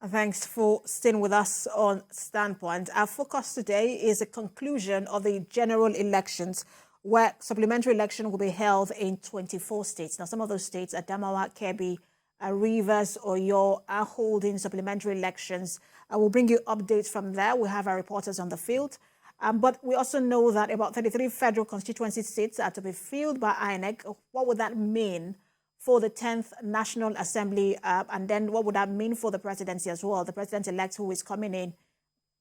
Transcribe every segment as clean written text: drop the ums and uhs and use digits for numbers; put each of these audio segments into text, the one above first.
Thanks for staying with us on Standpoint. Our focus today is a conclusion of the general elections, where supplementary election will be held in 24 states. Now, some of those states, Adamawa, Kebbi, Rivers, Oyo, are holding supplementary elections. I will bring you updates from there. We have our reporters on the field. But we also know that about 33 federal constituency seats are to be filled by INEC. What would that mean for the 10th National Assembly, and then what would that mean for the presidency as well? The president-elect who is coming in,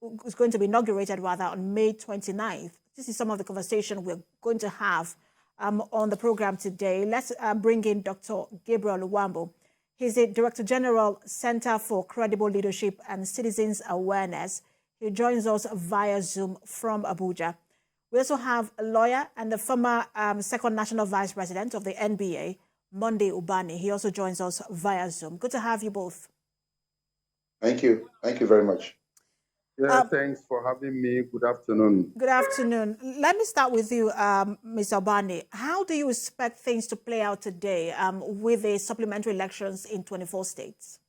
who is going to be inaugurated rather on May 29th. This is some of the conversation we're going to have on the program today. Let's bring in Dr. Gabriel Nwambu. He's the Director General, Center for Credible Leadership and Citizens Awareness. He joins us via Zoom from Abuja. We also have a lawyer and the former second National Vice President of the NBA, Monday Ubani. He also joins us via Zoom. Good to have you both. Thank you. Thank you very much. Yeah, thanks for having me. Good afternoon. Good afternoon. Let me start with you, Mr. Ubani. How do you expect things to play out today with the supplementary elections in 24 states?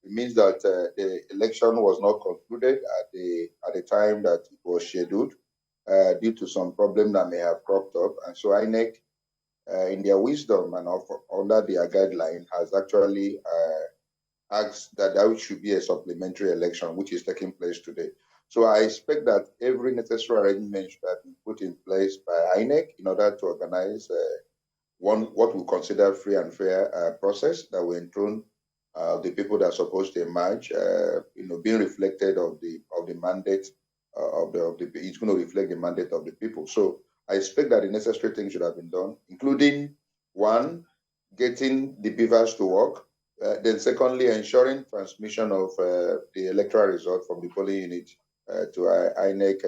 It means that the election was not concluded at the time that it was scheduled due to some problem that may have cropped up. And so INEC, in their wisdom and under their guideline, has actually asked that there should be a supplementary election, which is taking place today. So I expect that every necessary arrangement should have been put in place by INEC in order to organize what we consider free and fair process that will enthrone the people that are supposed to emerge, being reflected of the mandate it's going to reflect the mandate of the people. So I expect that the necessary things should have been done, including one, getting the beavers to work, then secondly, ensuring transmission of the electoral result from the polling unit to INEC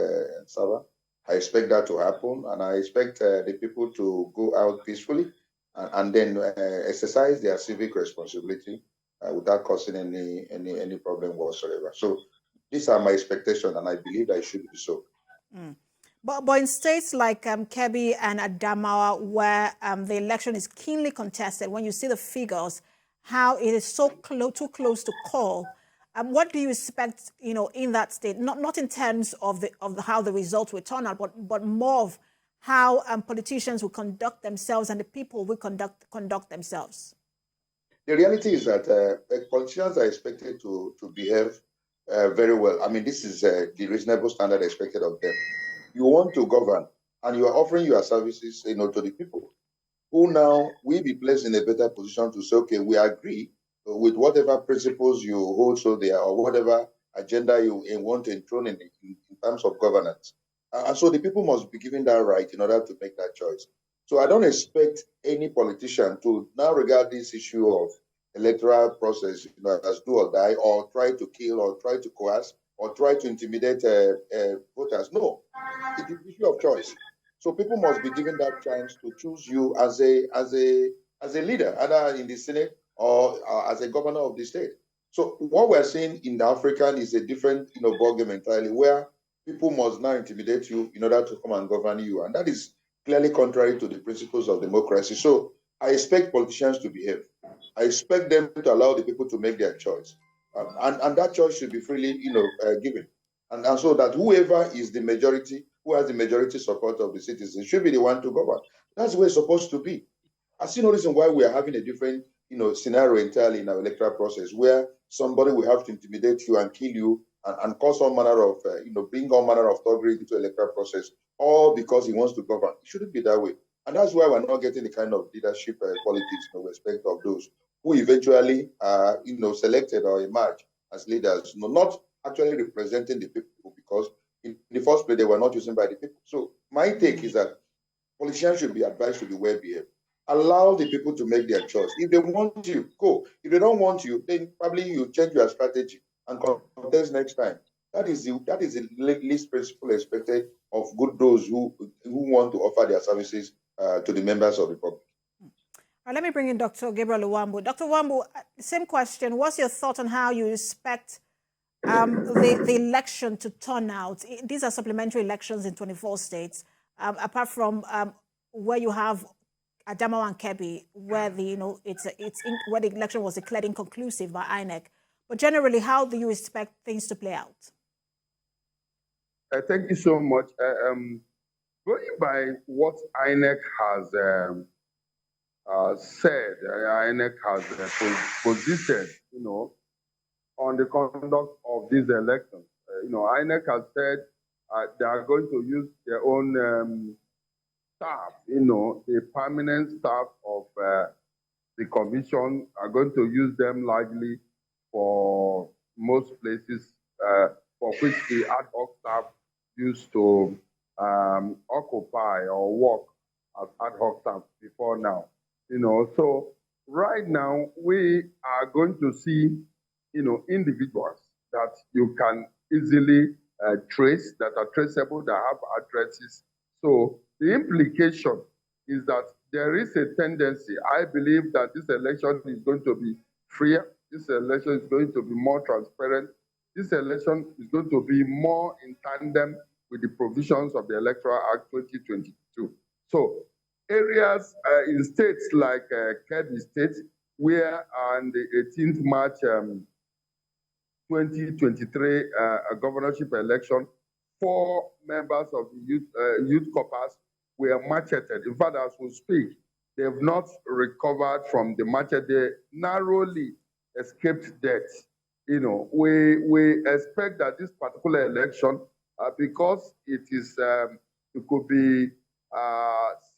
server. I expect that to happen, and I expect the people to go out peacefully and then exercise their civic responsibility without causing any problem whatsoever. So these are my expectations, and I believe that it should be so. But in states like Kebbi and Adamawa, where the election is keenly contested, when you see the figures, how it is so too close to call, what do you expect, in that state? Not in terms of how the results will turn out, but more of how politicians will conduct themselves and the people will conduct themselves. The reality is that politicians are expected to behave very well. I mean, this is the reasonable standard expected of them. You want to govern, and you are offering your services, to the people, who now will be placed in a better position to say, okay, we agree with whatever principles you hold so there, or whatever agenda you want to enthrone in terms of governance. And so the people must be given that right in order to make that choice. So I don't expect any politician to now regard this issue of electoral process as do or die, or try to kill, or try to coerce, or try to intimidate voters. No, it is an issue of choice. So people must be given that chance to choose you as a leader, either in the Senate or as a governor of the state. So what we're seeing in the African is a different ballgame entirely, where people must now intimidate you in order to come and govern you, and that is clearly contrary to the principles of democracy. So I expect politicians to behave. I expect them to allow the people to make their choice, and that choice should be freely, given, and so that whoever is the majority, who has the majority support of the citizens, should be the one to govern. That's where it's supposed to be. I see no reason why we are having a different, scenario entirely in our electoral process, where somebody will have to intimidate you and kill you and cause all manner of, bring all manner of thuggery into the electoral process, all because he wants to govern. It shouldn't be that way. And that's why we're not getting the kind of leadership qualities in respect of those who eventually are, selected or emerge as leaders, not actually representing the people, because in the first place, they were not chosen by the people. So my take is that politicians should be advised to be well behaved. Allow the people to make their choice. If they want you, go. If they don't want you, then probably you change your strategy and contest next time. That is the least principle expected of good those who want to offer their services to the members of the public. Let me bring in Dr. Gabriel Nwambu. Dr. Nwambu, same question. What's your thought on how you expect the election to turn out? These are supplementary elections in 24 states. Apart from where you have Adamawa and Kebbi, where where the election was declared inconclusive by INEC. But generally, how do you expect things to play out? Thank you so much. Going by what INEC has said, INEC has posited, on the conduct of these elections. INEC has said they are going to use their own staff, the permanent staff of the commission are going to use them largely for most places for which the ad hoc staff used to occupy or work as ad hoc staff before now. So right now we are going to see, individuals that you can easily trace, that are traceable, that have addresses. So the implication is that there is a tendency, I believe, that this election is going to be freer, this election is going to be more transparent, this election is going to be more in tandem with the provisions of the Electoral Act 2022. So areas in states like Kebbi State, where on the 18th March 2023 governorship election, 4 members of the youth corps were macheted. In fact, as we speak, they have not recovered from the machete. They narrowly escaped death. We expect that this particular election, because it is, it could be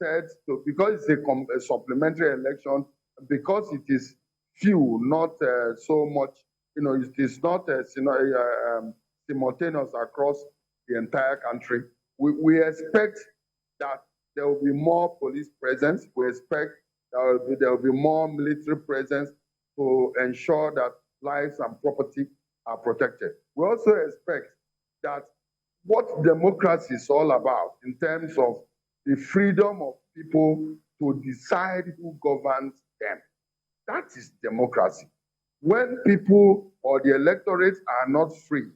said to, because it's a supplementary election, because it is few, not so much, it is not simultaneous across the entire country. We expect that there will be more police presence. We expect there will be more military presence to ensure that lives and property are protected. We also expect that what democracy is all about in terms of the freedom of people to decide who governs them. That is democracy. When people or the electorate are not free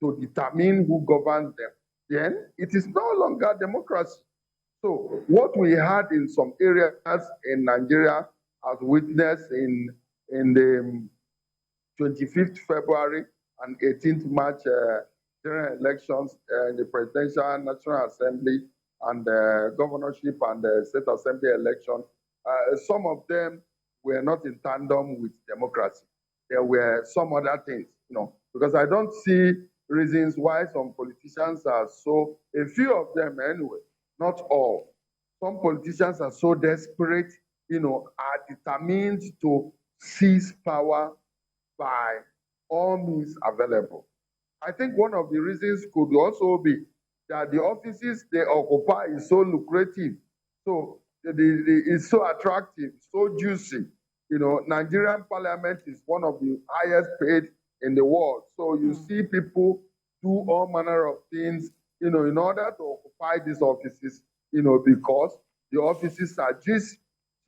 to determine who governs them, then it is no longer democracy. So what we had in some areas in Nigeria, as witnessed in the 25th February and 18th March general elections, the Presidential National Assembly and the governorship and the State Assembly election, some of them were not in tandem with democracy. There were some other things, because I don't see reasons why some politicians are so, a few of them anyway, not all. Some politicians are so desperate, are determined to seize power by all means available. I think one of the reasons could also be that the offices they occupy is so lucrative, so it's so attractive, so juicy. Nigerian parliament is one of the highest paid in the world. So you see people do all manner of things, in order to occupy these offices, because the offices are juicy.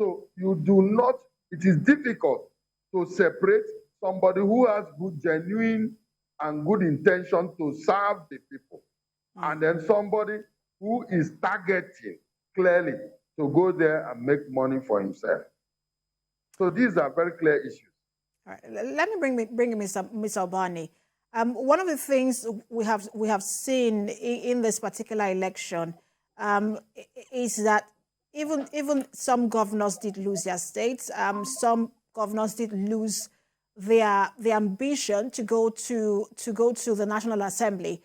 So you do not, it is difficult to separate somebody who has good, genuine and good intention to serve the people, and then somebody who is targeting clearly to go there and make money for himself. So these are very clear issues. All right. Let me bring in Mr. Ubani. One of the things we have seen in this particular election is that even some governors did lose their states. Some governors did lose their ambition to go to the National Assembly.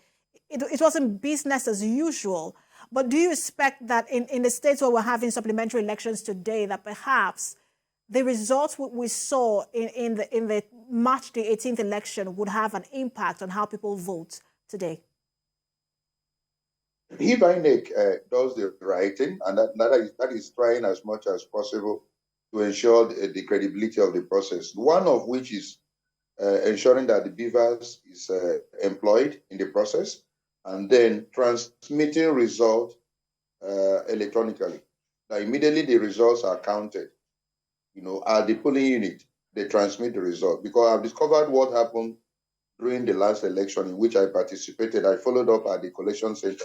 It wasn't business as usual. But do you expect that in the states where we're having supplementary elections today, that perhaps the results we saw in the March the 18th election would have an impact on how people vote today? If INEC does the right thing, and that is trying as much as possible to ensure the credibility of the process, one of which is ensuring that the beavers is employed in the process, and then transmitting results electronically. Now, immediately the results are counted, at the polling unit, they transmit the result. Because I've discovered what happened during the last election in which I participated. I followed up at the collection center.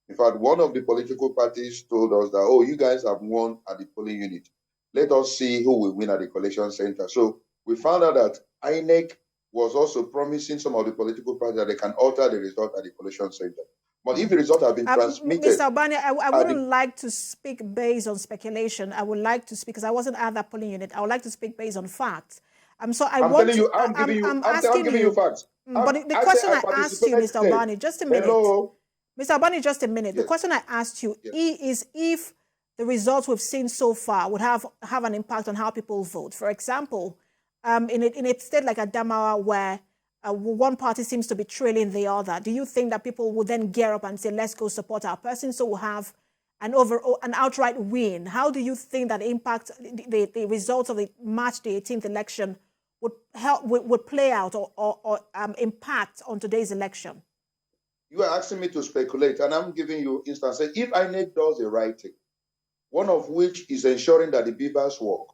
In fact, one of the political parties told us that, oh, you guys have won at the polling unit. Let us see who will win at the collection center. So we found out that INEC was also promising some of the political parties that they can alter the result at the collection center. But if the result has been transmitted... Mr. Ubani, I wouldn't like to speak based on speculation. I would like to speak, because I wasn't at that polling unit, I would like to speak based on facts. I'm giving you facts. But the question I asked you, Mr. Ubani, just a minute. Hello? Mr. Ubani, just a minute. Yes. The question I asked you Yes. is if the results we've seen so far would have an impact on how people vote. For example, in a state like Adamawa, where one party seems to be trailing the other, do you think that people will then gear up and say, let's go support our person, so we'll have an outright win? How do you think that impact the results of the March the 18th election would play out or impact on today's election? You are asking me to speculate, and I'm giving you instances. If INEC does the right thing, one of which is ensuring that the beavers work,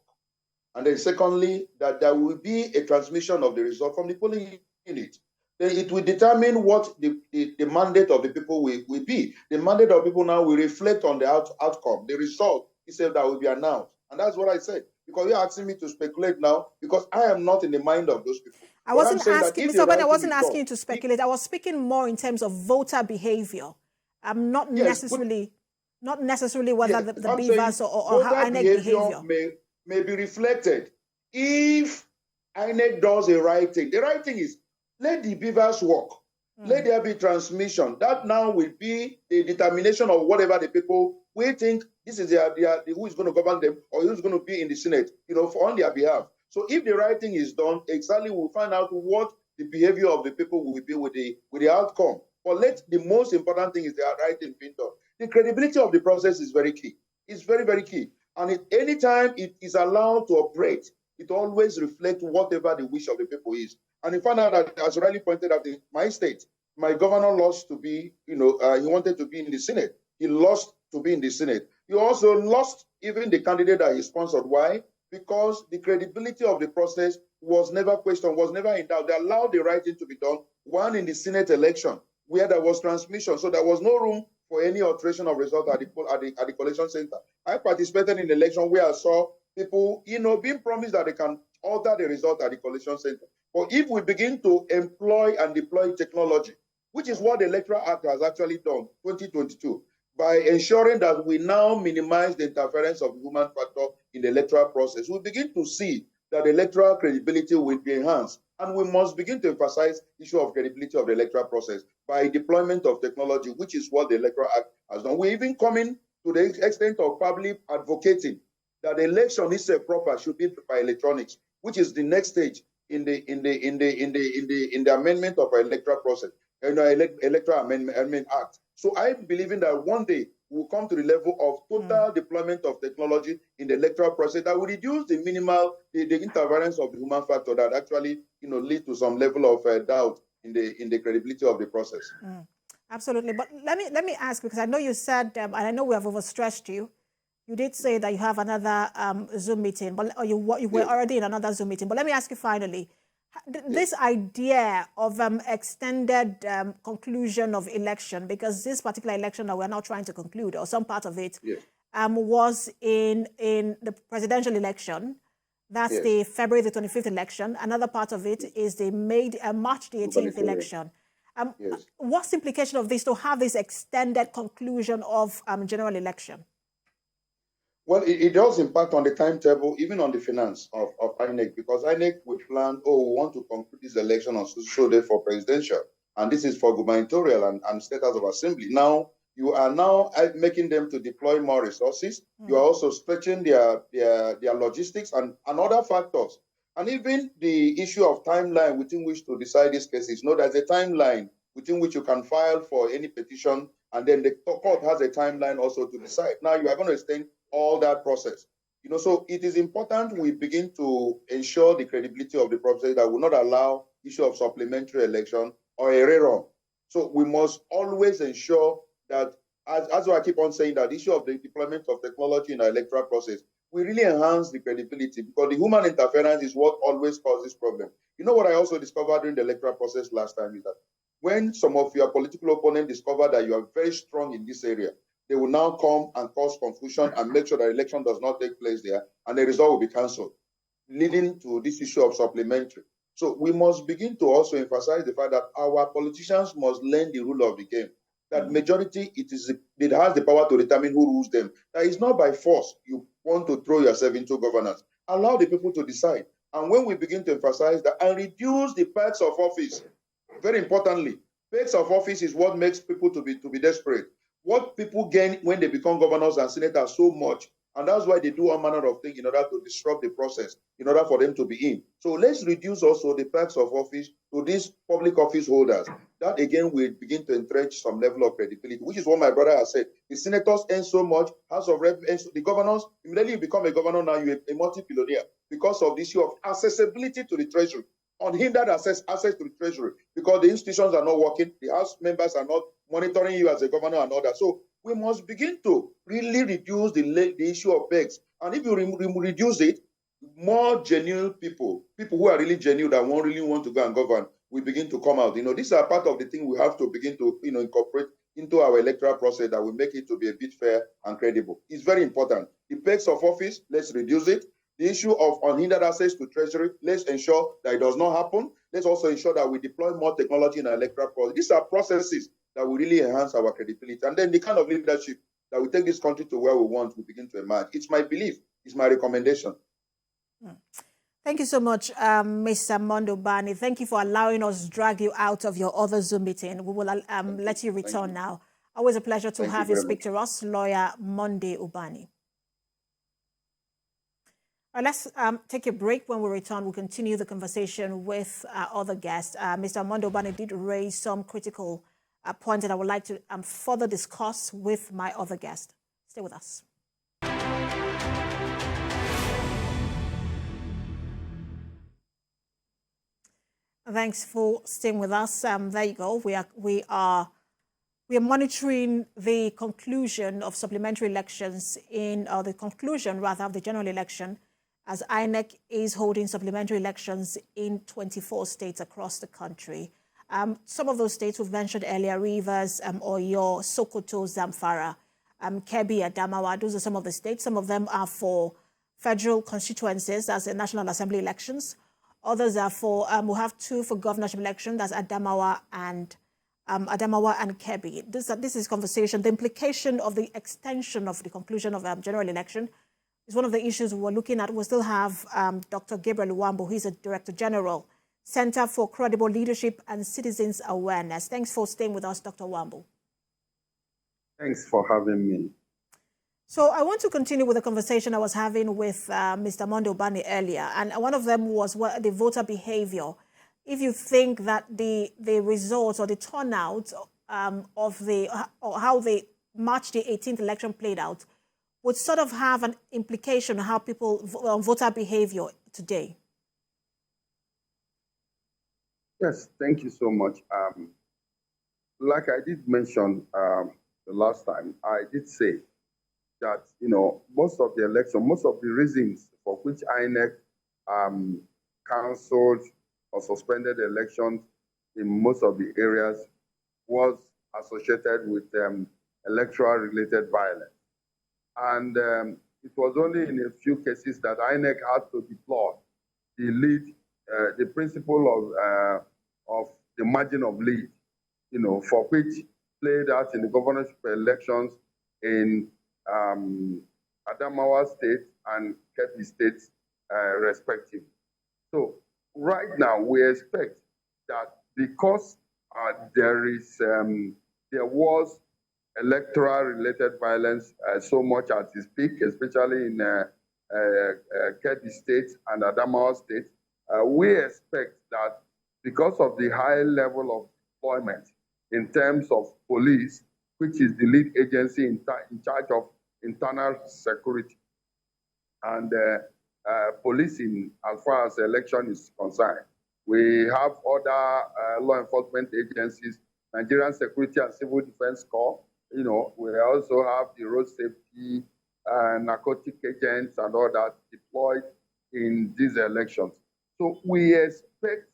and then secondly, that there will be a transmission of the result from the polling unit, then it will determine what the mandate of the people will be. The mandate of people now will reflect on the outcome, the result itself that will be announced. And that's what I said. Because you're asking me to speculate now, because I am not in the mind of those people. I wasn't asking, Mr. Ubani, I wasn't asking you to speculate. I was speaking more in terms of voter behavior. I'm not necessarily whether the beavers or how INEC behavior may be reflected if INEC does the right thing. The right thing is, let the beavers work. Let there be transmission. That now will be the determination of whatever the people will think this is who is going to govern them, or who's going to be in the Senate, on their behalf. So if the right thing is done, exactly we'll find out what the behavior of the people will be with the outcome. But the most important thing is the right thing being done. The credibility of the process is very key. It's very, very key. And anytime it is allowed to operate, it always reflects whatever the wish of the people is. And you find out that, as Riley pointed out, in my state, my governor lost to be, he wanted to be in the Senate. He lost to be in the Senate. He also lost even the candidate that he sponsored. Why? Because the credibility of the process was never questioned, was never in doubt. They allowed the right thing to be done, one in the Senate election, where there was transmission. So there was no room for any alteration of result at the collection center. I participated in the election where I saw people, being promised that they can alter the result at the collection center. But if we begin to employ and deploy technology, which is what the Electoral Act has actually done, 2022, by ensuring that we now minimize the interference of the human factor in the electoral process, we begin to see that electoral credibility will be enhanced. And we must begin to emphasize the issue of credibility of the electoral process by deployment of technology, which is what the Electoral Act has done. We're even coming to the extent of probably advocating that the election itself proper should be by electronics, which is the next stage in the amendment of our electoral process, Electoral Amendment Act. So I'm believing that one day we'll come to the level of total deployment of technology in the electoral process that will reduce the interference of the human factor that actually lead to some level of doubt in the credibility of the process. Absolutely. But let me ask, because I know you said, and I know we have overstretched you. You did say that you have another Zoom meeting, but you were already in another Zoom meeting. But let me ask you finally, this idea of extended conclusion of election, because this particular election that we're now trying to conclude, or some part of it, was in the presidential election. That's the February the 25th election. Another part of it is the March the 18th election. What's the implication of this to have this extended conclusion of general election? Well, it does impact on the timetable, even on the finance of INEC, because INEC would plan, we want to conclude this election on so day for presidential, and this is for gubernatorial and state house of assembly. Now, you are now making them to deploy more resources. You are also stretching their logistics and other factors. And even the issue of timeline within which to decide these cases. There's a timeline within which you can file for any petition, and then the court has a timeline also to decide. Now, you are going to extend all that process. So it is important we begin to ensure the credibility of the process that will not allow issue of supplementary election or a rerun. So we must always ensure that, as I keep on saying, that the issue of the deployment of technology in our electoral process will really enhance the credibility, because the human interference is what always causes problem. What I also discovered during the electoral process last time is that When some of your political opponents discover that you are very strong in this area, they will now come and cause confusion and make sure that election does not take place there, and the result will be cancelled, leading to this issue of supplementary. So we must begin to also emphasize the fact that our politicians must learn the rule of the game. That majority, it has the power to determine who rules them. That is not by force you want to throw yourself into governance. Allow the people to decide. And when we begin to emphasize that and reduce the perks of office, very importantly, perks of office is what makes people to be desperate. What people gain when they become governors and senators so much, and that's why they do all manner of things in order to disrupt the process, in order for them to be in. So let's reduce also the perks of office to these public office holders. That again will begin to entrench some level of credibility, which is what my brother has said. The senators earn so much, House of Reps earn so, the governors, immediately you become a governor now, you're a multi-billionaire because of the issue of accessibility to the treasury. Unhindered access to the treasury, because the institutions are not working, the House members are not monitoring you as a governor and all that. So we must begin to really reduce the issue of pegs. And if you reduce it, more genuine people who are really genuine that really want to go and govern, will begin to come out. These are part of the thing we have to begin to incorporate into our electoral process that will make it to be a bit fair and credible. It's very important. The pegs of office, let's reduce it. The issue of unhindered access to treasury, let's ensure that it does not happen. Let's also ensure that we deploy more technology in our electoral process. These are processes that will really enhance our credibility. And then the kind of leadership that will take this country to where we want will begin to emerge. It's my belief. It's my recommendation. Thank you so much, Mr. Mondo Ubani. Thank you for allowing us to drag you out of your other Zoom meeting. We will let you return now. Always a pleasure to have you speak to us, lawyer Mondo Ubani. Let's take a break. When we return, we'll continue the conversation with our other guests. Mr. Mondo Ubani did raise some critical points that I would like to further discuss with my other guest. Stay with us. Thanks for staying with us. There you go. We are monitoring the conclusion of supplementary elections the conclusion rather of the general election, as INEC is holding supplementary elections in 24 states across the country. Some of those states we've mentioned earlier: Rivers, Oyo, Sokoto, Zamfara, Kebbi, Adamawa. Those are some of the states. Some of them are for federal constituencies, as the National Assembly elections. Others are for, we have two for governorship election, that's Adamawa and Kebbi. This is conversation. The implication of the extension of the conclusion of general election is one of the issues we're looking at. We still have Dr. Gabriel Nwambu, he's a Director General, Center for Credible Leadership and Citizens Awareness. Thanks for staying with us, Dr. Nwambu. Thanks for having me. So I want to continue with the conversation I was having with Mr. Mondo Ubani earlier, and one of them was the voter behavior. If you think that the results or the turnout or how the March the 18th election played out would sort of have an implication on how people voter behavior today. Yes, thank you so much. Like I did mention the last time, I did say that, most of the reasons for which INEC cancelled or suspended elections in most of the areas was associated with electoral-related violence. And it was only in a few cases that INEC had to deploy the principle of the margin of lead, for which played out in the governorship elections in Adamawa State and Kebbi State, respectively. So right now, we expect that because there was electoral-related violence so much at its peak, especially in Kebbi State and Adamawa State, we expect that because of the high level of deployment in terms of police, which is the lead agency in charge of internal security and policing as far as election is concerned. We have other law enforcement agencies, Nigerian Security and Civil Defense Corps. We also have the road safety, narcotic agents and all that deployed in these elections. So we expect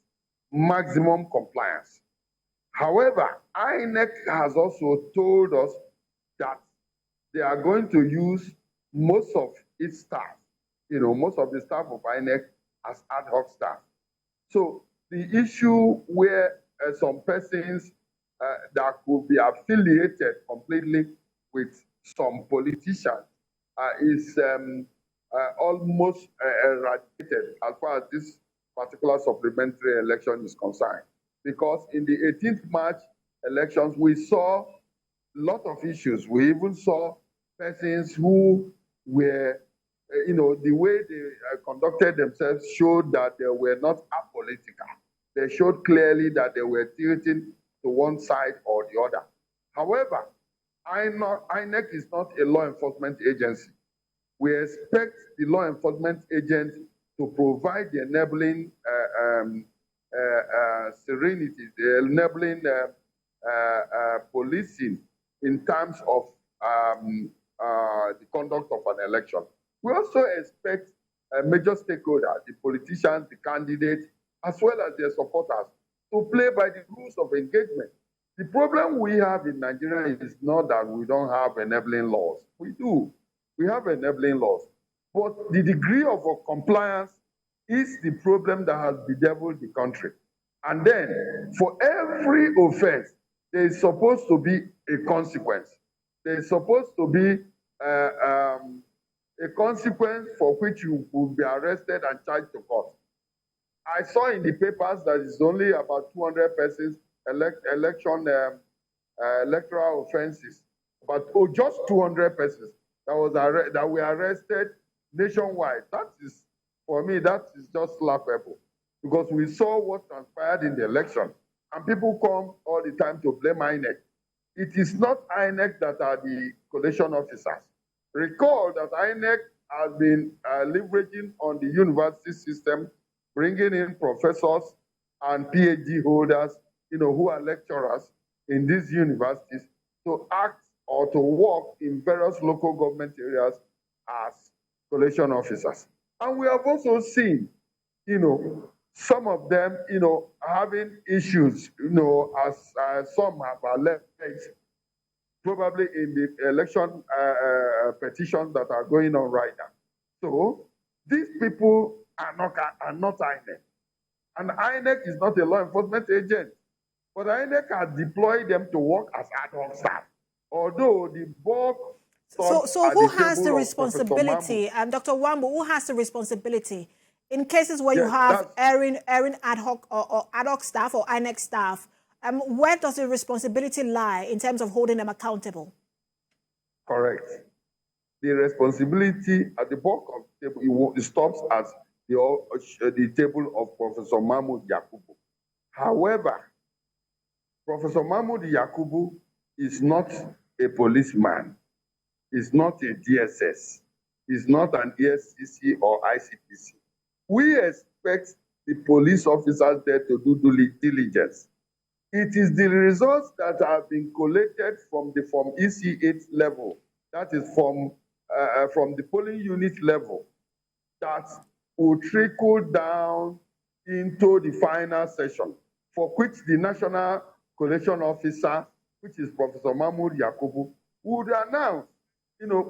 maximum compliance. However, INEC has also told us that they are going to use most of its staff, most of the staff of INEC as ad hoc staff. So the issue where some persons that could be affiliated completely with some politicians is almost eradicated as far as this particular supplementary election is concerned. Because in the 18th March elections, we saw a lot of issues. We even saw persons who were, the way they conducted themselves showed that they were not apolitical. They showed clearly that they were tilting to one side or the other. However, INEC is not a law enforcement agency. We expect the law enforcement agent to provide the enabling serenity, the enabling policing in terms of the conduct of an election. We also expect major stakeholders, the politicians, the candidates, as well as their supporters, to play by the rules of engagement. The problem we have in Nigeria is not that we don't have enabling laws. We do. We have enabling laws. But the degree of compliance is the problem that has bedeviled the country. And then, for every offense, there is supposed to be a consequence. There is supposed to be a consequence for which you will be arrested and charged to court. I saw in the papers that it's only about 200 persons electoral offenses, but just 200 persons that were arrested nationwide. That is, for me, that is just laughable, because we saw what transpired in the election, and people come all the time to blame INEC. It is not INEC that are the collation officers. Recall that INEC has been leveraging on the university system, bringing in professors and PhD holders, who are lecturers in these universities to act or to work in various local government areas as collation officers. And we have also seen, some of them, having issues, as some have alleged, probably in the election petitions that are going on right now. So these people are not INEC. And INEC is not a law enforcement agent, but INEC has deployed them to work as ad hoc staff. Although the bulk. So who has the responsibility, Dr. Nwambu, who has the responsibility in cases where you have erring ad hoc or ad hoc staff or INEC staff? Where does the responsibility lie in terms of holding them accountable? Correct. The responsibility at the bulk of the table, it stops at the table of Professor Mahmoud Yakubu. However, Professor Mahmoud Yakubu is not a policeman. Is not a DSS. Is not an ESCC or ICPC. We expect the police officers there to do due diligence. It is the results that have been collated from EC8 level, that is from the polling unit level, that will trickle down into the final session, for which the National Collation Officer, which is Professor Mahmoud Yakubu, would announce.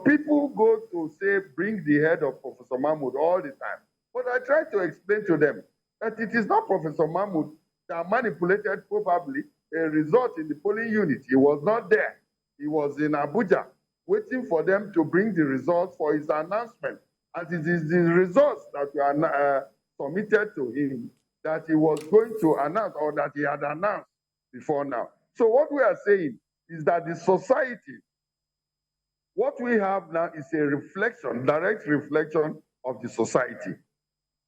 People go to say, bring the head of Professor Mahmoud all the time. But I try to explain to them that it is not Professor Mahmoud that manipulated probably a result in the polling unit. He was not there. He was in Abuja, waiting for them to bring the results for his announcement. And it is the results that were submitted to him that he was going to announce, or that he had announced before now. So what we are saying is that the society, what we have now is a reflection, direct reflection of the society.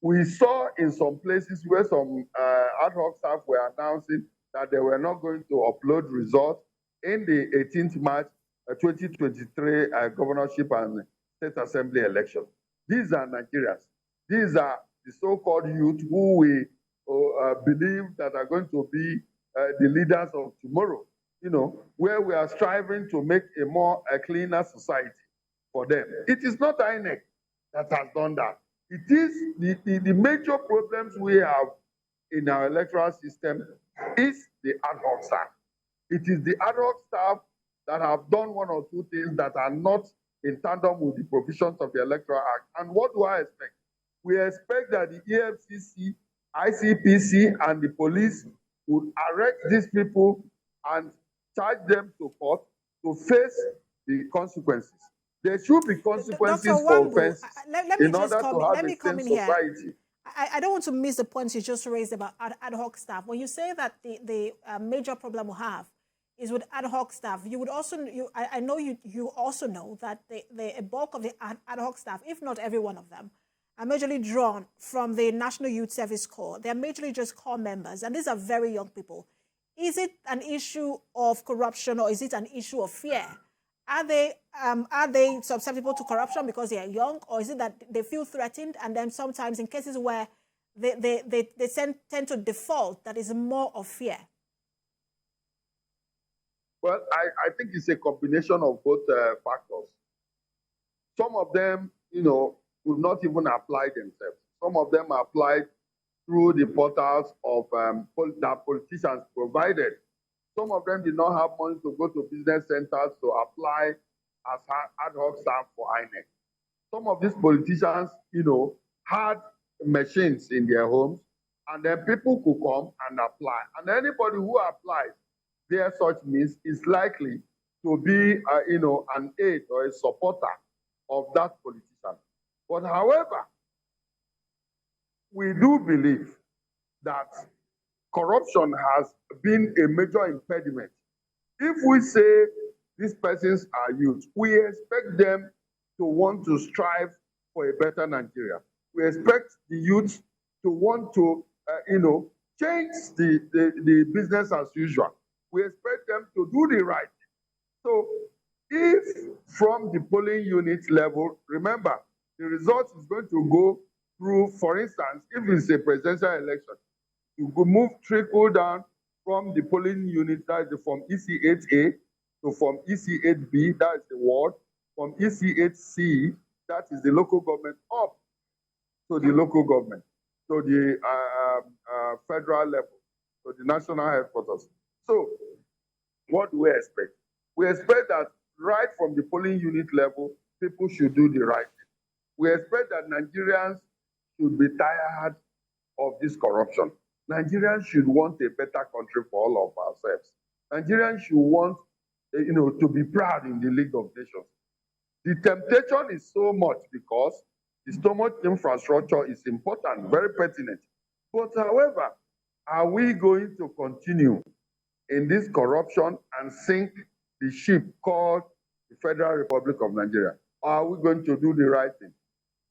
We saw in some places where some ad hoc staff were announcing that they were not going to upload results in the 18th March 2023 governorship and state assembly election. These are Nigerians. These are the so-called youth who we believe that are going to be the leaders of tomorrow. Where we are striving to make a cleaner society for them. It is not INEC that has done that. It is the major problems we have in our electoral system is the ad hoc staff. It is the ad hoc staff that have done one or two things that are not in tandem with the provisions of the Electoral Act. And what do I expect? We expect that the EFCC, ICPC, and the police would arrest these people and charge them to court to face the consequences. There should be consequences Dr. for Nwambu, offenses let me in just order come, to have let a me come sane in here. society. I don't want to miss the points you just raised about ad hoc staff. When you say that the major problem we have is with ad hoc staff, you would also, I know you also know that a bulk of the ad hoc staff, if not every one of them, are majorly drawn from the National Youth Service Corps. They're majorly just corps members, and these are very young people. Is it an issue of corruption or is it an issue of fear? Are they susceptible to corruption because they are young, or is it that they feel threatened, and then sometimes in cases where they tend to default, that is more of fear? Well, I think it's a combination of both factors. Some of them, would not even apply themselves. Some of them applied through the portals of that politicians provided. Some of them did not have money to go to business centers to apply as ad hoc staff for INEC. Some of these politicians, had machines in their homes, and then people could come and apply. And anybody who applies via such means is likely to be, an aide or a supporter of that politician. But however, we do believe that corruption has been a major impediment. If we say these persons are youth, we expect them to want to strive for a better Nigeria. We expect the youth to want to, change the business as usual. We expect them to do the right. So if from the polling unit level, remember, the result is going to go through, for instance, if it's a presidential election, you could move trickle down from the polling unit, that is from EC8A, to from EC8B, that is the ward, from EC8C, that is the local government, up to the local government, to the federal level, to the national headquarters. So what do we expect? We expect that right from the polling unit level, people should do the right thing. We expect that Nigerians should be tired of this corruption. Nigerians should want a better country for all of ourselves. Nigerians should want, to be proud in the League of Nations. The temptation is so much because the stomach infrastructure is important, very pertinent. But however, are we going to continue in this corruption and sink the ship called the Federal Republic of Nigeria? Or are we going to do the right thing?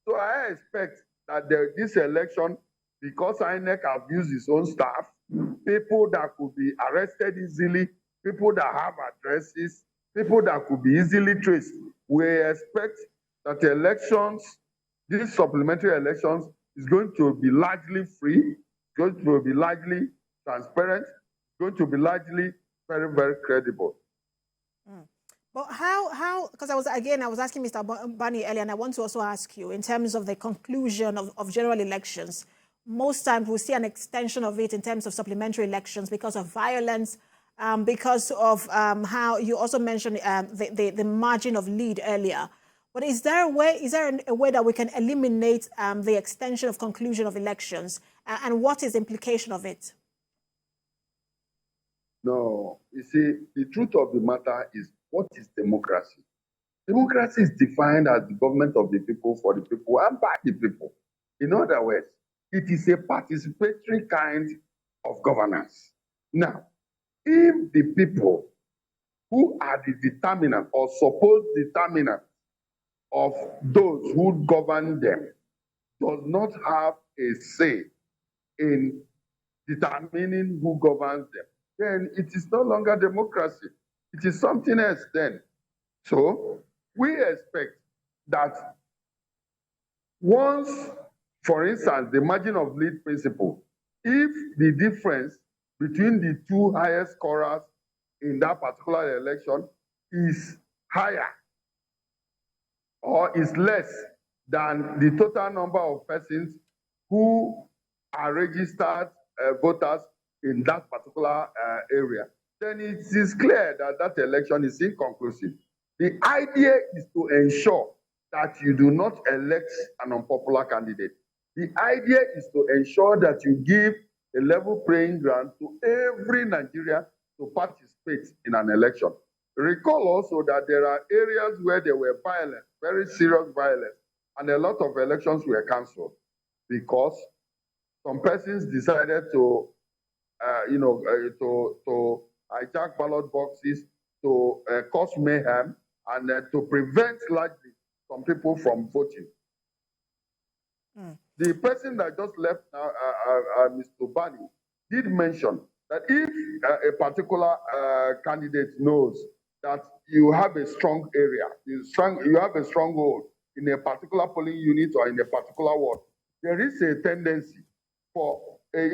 So I expect that this election, because INEC have used its own staff, people that could be arrested easily, people that have addresses, people that could be easily traced, we expect that elections, these supplementary elections, is going to be largely free, going to be largely transparent, going to be largely very, very credible. But how, because I was asking Mr. Ubani earlier, and I want to also ask you, in terms of the conclusion of general elections, most times we see an extension of it in terms of supplementary elections because of violence, because of how you also mentioned the margin of lead earlier. But is there a way that we can eliminate the extension of conclusion of elections, and what is the implication of it? No, you see, the truth of the matter is, what is democracy? Democracy is defined as the government of the people, for the people, and by the people. In other words, it is a participatory kind of governance. Now, if the people who are the determinant or supposed determinant of those who govern them does not have a say in determining who governs them, then it is no longer democracy. It is something else then. So we expect that once, for instance, the margin of lead principle, if the difference between the two highest scorers in that particular election is higher or is less than the total number of persons who are registered voters in that particular area, then it is clear that that election is inconclusive. The idea is to ensure that you do not elect an unpopular candidate. The idea is to ensure that you give a level playing ground to every Nigerian to participate in an election. Recall also that there are areas where there were violence, very serious violence, and a lot of elections were cancelled because some persons decided to hijack ballot boxes, to cause mayhem, and to prevent largely some people from voting. The person that just left now, Mr. Ubani, did mention that if a particular candidate knows that you have a strong area, you have a stronghold in a particular polling unit or in a particular ward, there is a tendency for a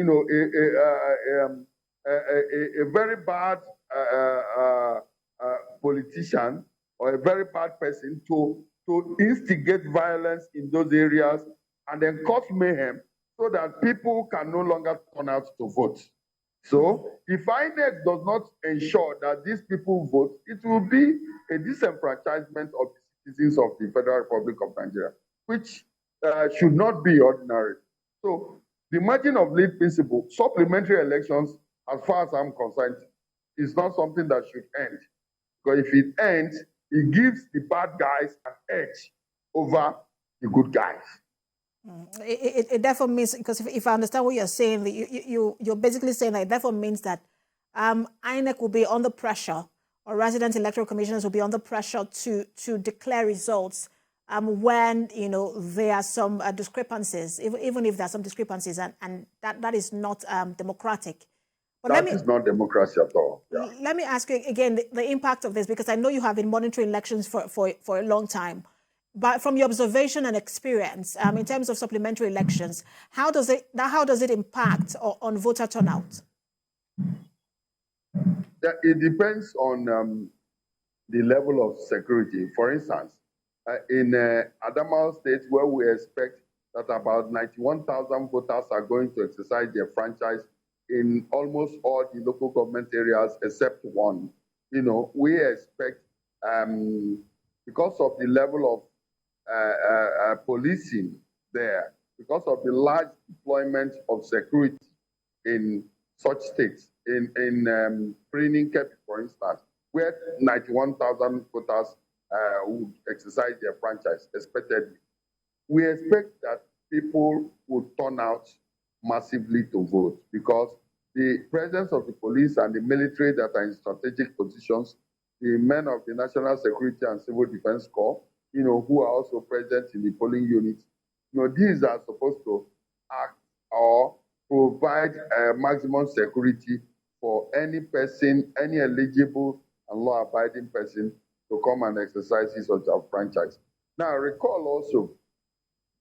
very bad politician or a very bad person to instigate violence in those areas and then cause mayhem so that people can no longer turn out to vote. So if INEC does not ensure that these people vote, it will be a disenfranchisement of the citizens of the Federal Republic of Nigeria, which should not be ordinary. So the margin of lead principle, supplementary elections, as far as I'm concerned, is not something that should end. Because if it ends, it gives the bad guys an edge over the good guys. It therefore means, because if I understand what you're saying, you're basically saying that it therefore means that INEC will be under pressure, or resident electoral commissioners will be under pressure to declare results when there are some discrepancies, even if there are some discrepancies, and that is not democratic. But that is not democracy at all. Yeah. Let me ask you again the impact of this, because I know you have been monitoring elections for a long time. But from your observation and experience, in terms of supplementary elections, how does it impact on voter turnout? It depends on the level of security. For instance, in Adamawa State, where we expect that about 91,000 voters are going to exercise their franchise in almost all the local government areas except one, we expect, because of the level of policing there, because of the large deployment of security in such states, in Kebbi, for instance, where 91,000 voters would exercise their franchise, expectedly. We expect that people would turn out massively to vote because the presence of the police and the military that are in strategic positions, the men of the National Security and Civil Defense Corps, who are also present in the polling units, these are supposed to act or provide maximum security for any person, any eligible and law-abiding person to come and exercise his or her franchise. Now, recall also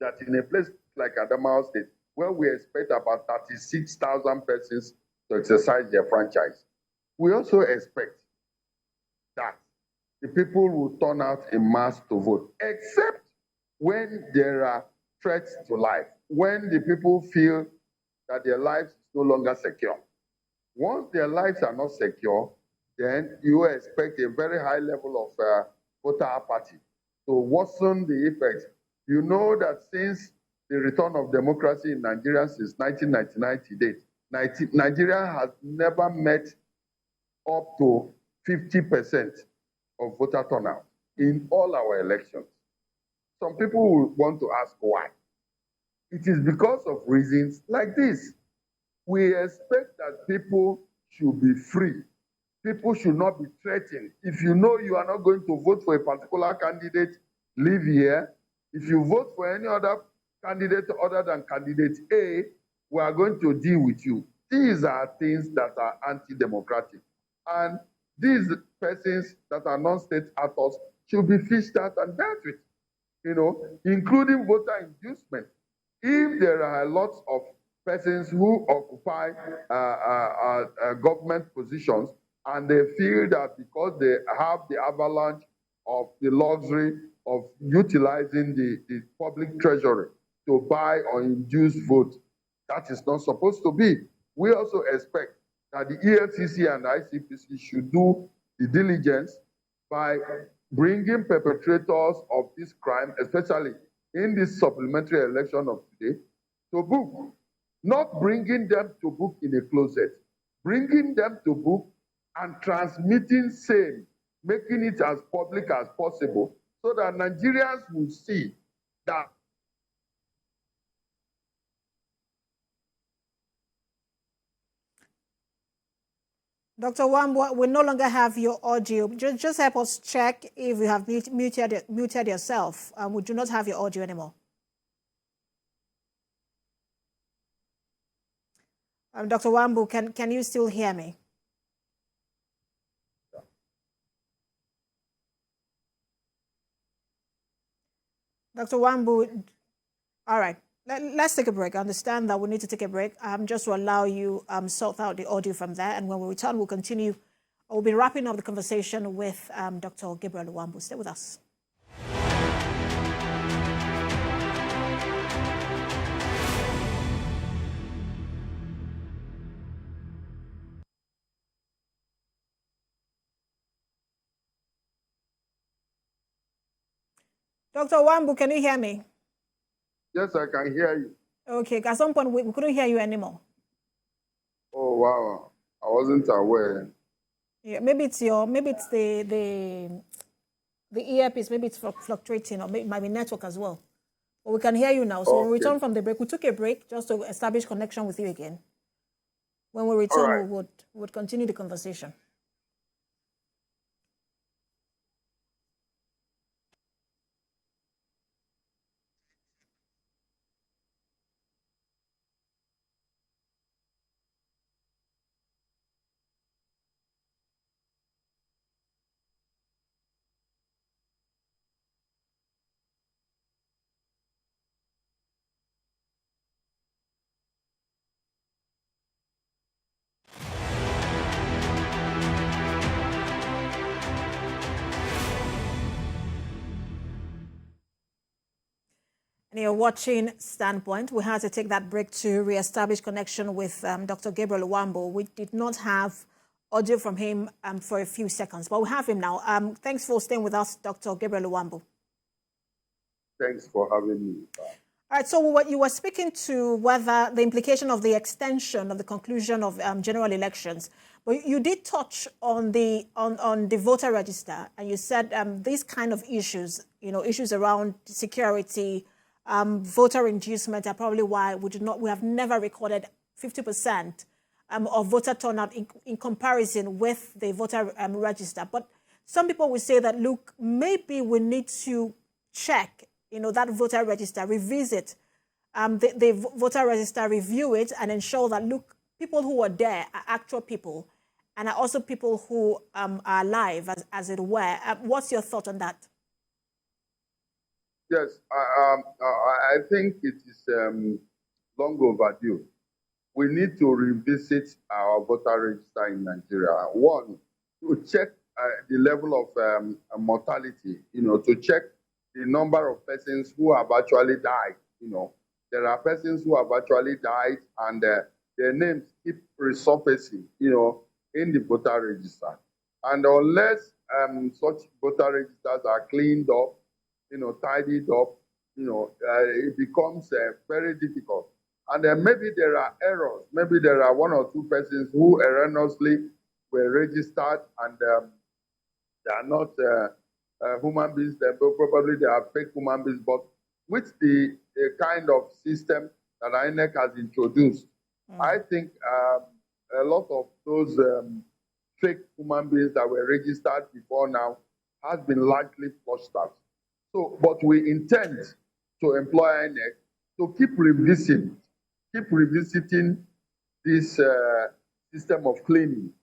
that in a place like Adamawa State, where we expect about 36,000 persons to exercise their franchise, we also expect that the people will turn out en masse to vote, except when there are threats to life, when the people feel that their lives is no longer secure. Once their lives are not secure, then you expect a very high level of voter apathy to worsen the effects. You know that since the return of democracy in Nigeria since 1999 to date, Nigeria has never met up to 50% of voter turnout in all our elections. Some people will want to ask why. It is because of reasons like this. We expect that people should be free. People should not be threatened. If you know you are not going to vote for a particular candidate, leave here. If you vote for any other candidate other than candidate A, we are going to deal with you. These are things that are anti-democratic. And these persons that are non-state actors should be fished out and dealt with, including voter inducement. If there are lots of persons who occupy government positions and they feel that because they have the avalanche of the luxury of utilizing the public treasury to buy or induce vote, that is not supposed to be. We also expect that the EFCC and ICPC should do the diligence by bringing perpetrators of this crime, especially in this supplementary election of today, to book. Not bringing them to book in a closet, bringing them to book and transmitting same, making it as public as possible, so that Nigerians will see that Dr. Nwambu, we no longer have your audio. Just help us check if you have muted yourself. We do not have your audio anymore. Dr. Nwambu, can you still hear me? Dr. Nwambu, all right. Let's take a break. I understand that we need to take a break just to allow you sort out the audio from there. And when we return, we'll continue. We'll be wrapping up the conversation with Dr. Gabriel Nwambu. Stay with us. Dr. Nwambu, can you hear me? yes, I can hear you. Okay, at some point we couldn't hear you anymore. Oh wow, I wasn't aware. Yeah, maybe it's the earpiece, maybe it's fluctuating, or maybe it might be network as well. But we can hear you now. So when we return from the break, we took a break just to establish connection with you again. When we return, we would continue the conversation. And you're watching Standpoint. We had to take that break to reestablish connection with Dr. Gabriel Nwambu. We did not have audio from him for a few seconds, but we have him now. Thanks for staying with us, Dr. Gabriel Nwambu. Thanks for having me. All right, so what you were speaking to whether the implication of the extension of the conclusion of general elections, but you did touch on the voter register, and you said these kind of issues, issues around security, voter inducement are probably why we have never recorded 50% of voter turnout in comparison with the voter register. But some people will say that, look, maybe we need to check, that voter register, revisit the voter register, review it, and ensure that, look, people who are there are actual people and are also people who are alive, as it were. What's your thought on that? Yes, I think it is long overdue. We need to revisit our voter register in Nigeria. One, to check the level of mortality, to check the number of persons who have actually died. There are persons who have actually died and their names keep resurfacing, in the voter register. And unless such voter registers are cleaned up, tidied up, it becomes very difficult. And then maybe there are errors. Maybe there are one or two persons who erroneously were registered and they are not human beings. Probably they are fake human beings. But with the kind of system that INEC has introduced, I think a lot of those fake human beings that were registered before now has been largely flushed out. So, but we intend to employ INEC to keep revisiting this system of cleaning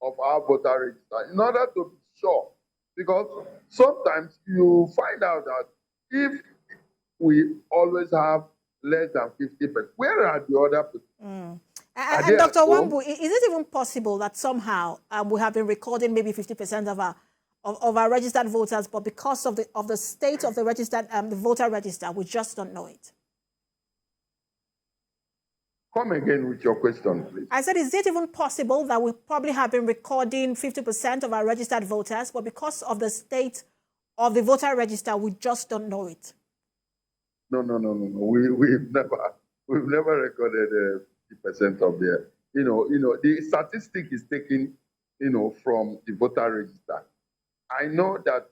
of our voter register in order to be sure. Because sometimes you find out that if we always have less than 50%, where are the other people? And Dr. Nwambu, is it even possible that somehow we have been recording maybe 50% of our registered voters, but because of the state of the registered the voter register, we just don't know it? Come again with your question, please. I said, is it even possible that we probably have been recording 50% of our registered voters, but because of the state of the voter register, we just don't know it? No. We've never recorded 50% of the. The statistic is taken, from the voter register. I know that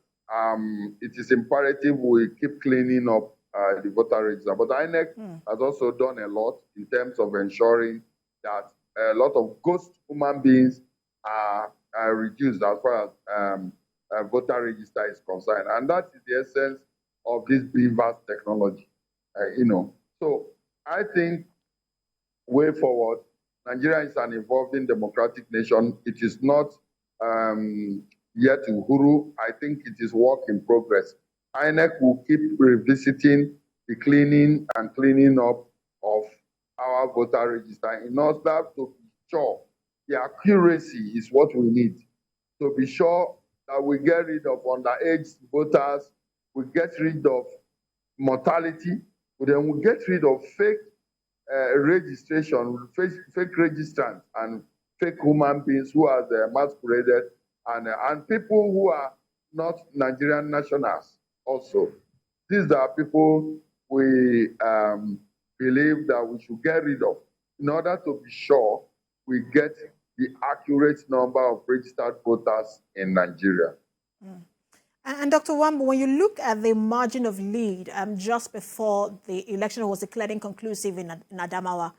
it is imperative we keep cleaning up the voter register, but INEC has also done a lot in terms of ensuring that a lot of ghost human beings are reduced as far as voter register is concerned, and that is the essence of this BVAS technology. So I think way forward, Nigeria is an evolving democratic nation. It is not yet Uhuru. I think it is work in progress. INEC will keep revisiting the cleaning and cleaning up of our voter register in order to be sure the accuracy is what we need. To be sure that we get rid of underage voters, we get rid of mortality, then we get rid of fake registration, fake registrants and fake human beings who are masqueraded, and people who are not Nigerian nationals also. These are people we believe that we should get rid of in order to be sure we get the accurate number of registered voters in Nigeria. And Dr. Nwambu, when you look at the margin of lead just before the election was declared inconclusive in Adamawa,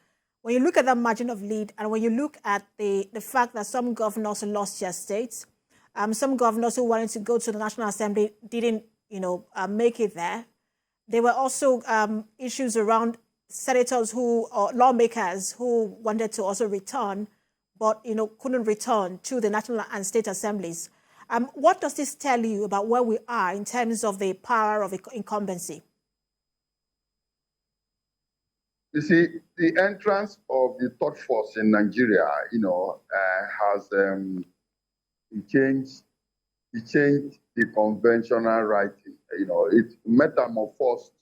when you look at that margin of lead and when you look at the fact that some governors lost their states, some governors who wanted to go to the National Assembly didn't, make it there. There were also issues around senators or lawmakers who wanted to also return, but, couldn't return to the national and state assemblies. What does this tell you about where we are in terms of the power of incumbency? You see, the entrance of the third force in Nigeria, has changed the conventional writing. It metamorphosed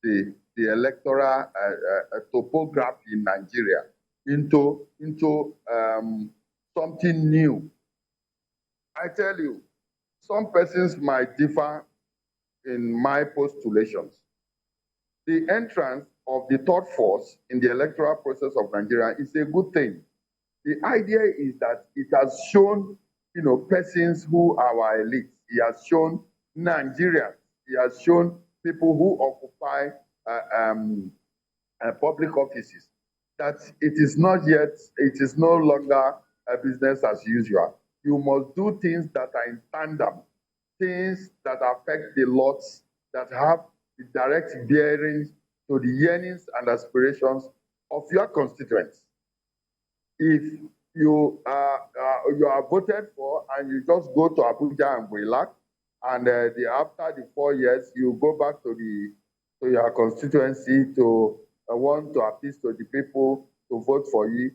the electoral topography in Nigeria into something new. I tell you, some persons might differ in my postulations. The entrance of the third force in the electoral process of Nigeria is a good thing. The idea is that it has shown, persons who are our elites. It has shown Nigerians. It has shown people who occupy public offices that it is no longer a business as usual. You must do things that are in tandem, things that affect the lots, that have the direct bearings to the yearnings and aspirations of your constituents. If you are voted for and you just go to Abuja and relax, and after the 4 years you go back to your constituency to want to appeal to the people to vote for you,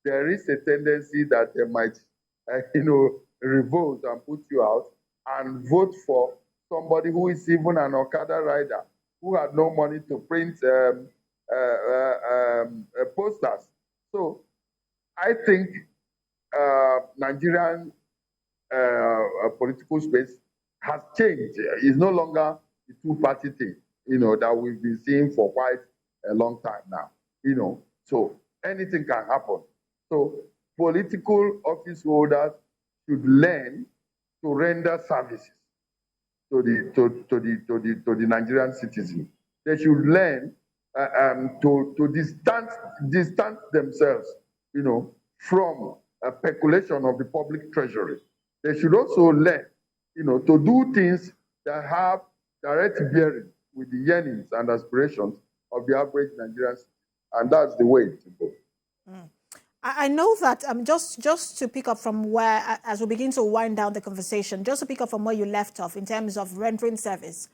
there is a tendency that they might revolt and put you out and vote for somebody who is even an Okada rider, who had no money to print posters. So I think Nigerian political space has changed. It's no longer the two-party thing, that we've been seeing for quite a long time now. So anything can happen. So political office holders should learn to render services to the Nigerian citizen. They should learn to distance themselves, from a peculation of the public treasury. They should also learn, to do things that have direct bearing with the yearnings and aspirations of the average Nigerian citizen. And that's the way to go. I know that just to pick up from where, as we begin to wind down the conversation, just to pick up from where you left off in terms of rendering service,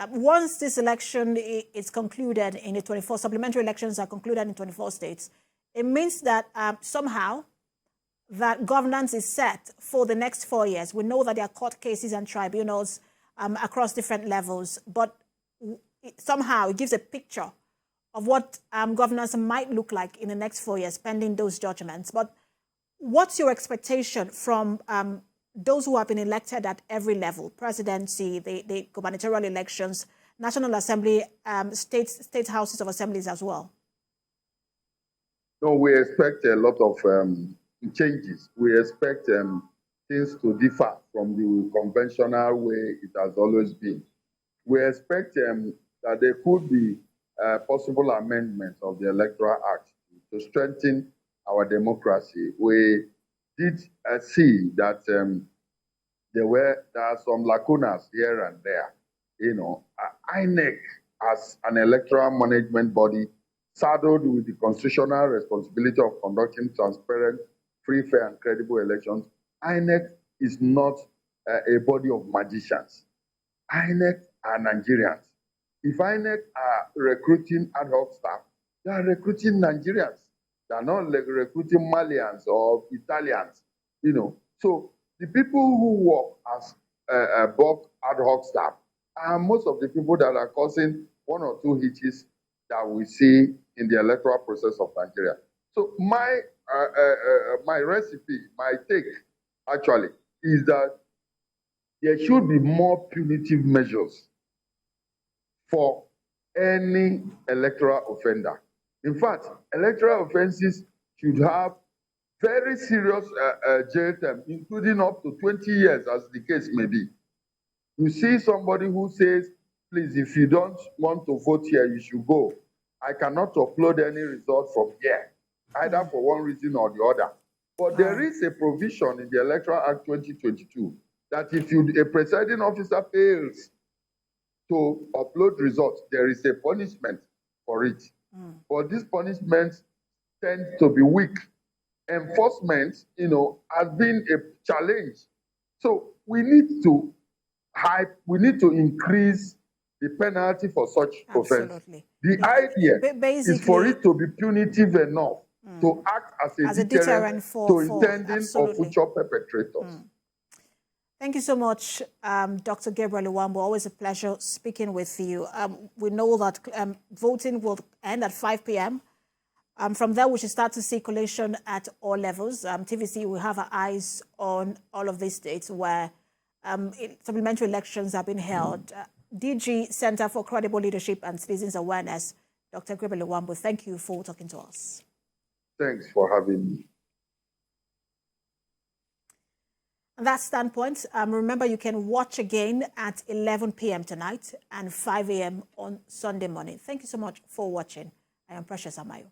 once this election is concluded in the 24, supplementary elections are concluded in 24 states, it means that somehow that governance is set for the next 4 years. We know that there are court cases and tribunals across different levels, but somehow it gives a picture of what governance might look like in the next 4 years, pending those judgments. But what's your expectation from those who have been elected at every level, presidency, the gubernatorial elections, National Assembly, state houses of assemblies as well? No, we expect a lot of changes. We expect things to differ from the conventional way it has always been. We expect that there could be possible amendments of the Electoral Act to strengthen our democracy. We did see that there are some lacunas here and there. You know, INEC as an electoral management body saddled with the constitutional responsibility of conducting transparent, free, fair, and credible elections. INEC is not a body of magicians. INEC are Nigerians. If INEC are recruiting ad hoc staff, they are recruiting Nigerians. They are not recruiting Malians or Italians, you know. So the people who work as bulk ad hoc staff are most of the people that are causing one or two hitches that we see in the electoral process of Nigeria. So my recipe, my take, actually, is that there should be more punitive measures for any electoral offender. In fact, electoral offenses should have very serious jail term, including up to 20 years, as the case may be. You see somebody who says, please, if you don't want to vote here, you should go. I cannot upload any result from here, either for one reason or the other. But there is a provision in the Electoral Act 2022 that if a presiding officer fails to upload results, there is a punishment for it. But these punishments tend to be weak. Enforcement, you know, has been a challenge. So we need to increase the penalty for such offense. The idea is for it to be punitive enough to act as a deterrent to intending or future perpetrators. Thank you so much, Dr. Gabriel Nwambu. Always a pleasure speaking with you. We know that voting will end at 5 p.m. From there, we should start to see collation at all levels. TVC will have our eyes on all of these states where supplementary elections have been held. DG Center for Credible Leadership and Citizens Awareness, Dr. Gabriel Nwambu, thank you for talking to us. Thanks for having me. On that standpoint, remember you can watch again at 11 p.m. tonight and 5 a.m. on Sunday morning. Thank you so much for watching. I am Precious Amayo.